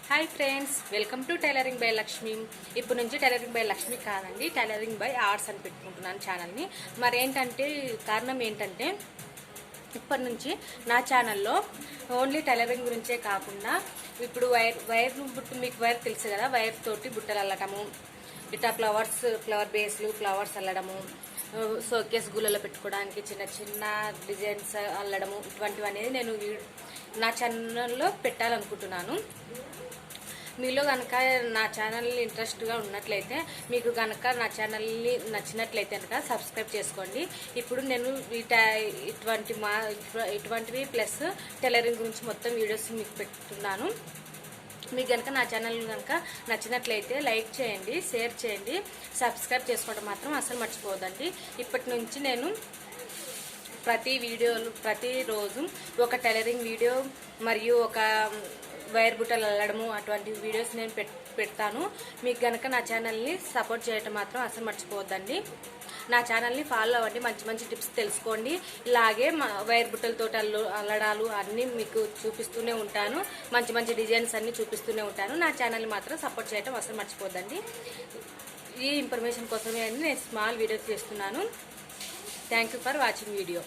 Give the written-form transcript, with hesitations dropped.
Hi friends, welcome to tailoring by Lakshmi. ఇప్పుడు నుంచి tailoring by Lakshmi కాదండి, టైలరింగ్ బై ఆర్ట్స్ అని పెట్టుకుంటున్నాను ఛానల్ని. మరి ఏంటంటే కారణం ఏంటంటే ఇప్పటి నుంచి నా ఛానల్లో ఓన్లీ టైలరింగ్ గురించే కాకుండా ఇప్పుడు మీకు వైర్ తెలుసు కదా, వైర్ తోటి బుట్టలు అల్లటము, ఇట్లా ఫ్లవర్ బేస్లు ఫ్లవర్స్ అల్లడము, షోకేస్ గుళ్ళలో పెట్టుకోవడానికి చిన్న చిన్న డిజైన్స్ అల్లడము, ఇటువంటివి అనేది నేను నా ఛానల్లో పెట్టాలనుకుంటున్నాను. మీలో కనుక నా ఛానల్ని ఇంట్రెస్ట్గా ఉన్నట్లయితే, మీకు కనుక నా ఛానల్ని నచ్చినట్లయితే కనుక సబ్స్క్రైబ్ చేసుకోండి. ఇప్పుడు నేను ఇటువంటివి ప్లస్ టైలరింగ్ గురించి మొత్తం వీడియోస్ మీకు పెట్టుతున్నాను. మీకు కనుక నా ఛానల్ కనుక నచ్చినట్లయితే లైక్ చేయండి, షేర్ చేయండి, సబ్స్క్రైబ్ చేసుకోవడం మాత్రం అసలు మర్చిపోవద్దండి. ఇప్పటి నుంచి నేను ప్రతిరోజు ఒక టైలరింగ్ వీడియో మరియు ఒక వైర్ బుట్టలు అల్లడము అటువంటి వీడియోస్ నేను పెడతాను. మీకు కనుక నా ఛానల్ని సపోర్ట్ చేయటం మాత్రం అసలు మర్చిపోవద్దండి. నా ఛానల్ని ఫాలో అవ్వండి, మంచి మంచి టిప్స్ తెలుసుకోండి. ఇలాగే వైర్ బుట్టలతో అల్లడాలు అన్నీ మీకు చూపిస్తూనే ఉంటాను, మంచి మంచి డిజైన్స్ అన్నీ చూపిస్తూనే ఉంటాను. నా ఛానల్ని మాత్రం సపోర్ట్ చేయటం అసలు మర్చిపోవద్దండి. ఈ ఇన్ఫర్మేషన్ కోసమే నేను స్మాల్ వీడియోస్ చేస్తున్నాను. Thank you for watching video.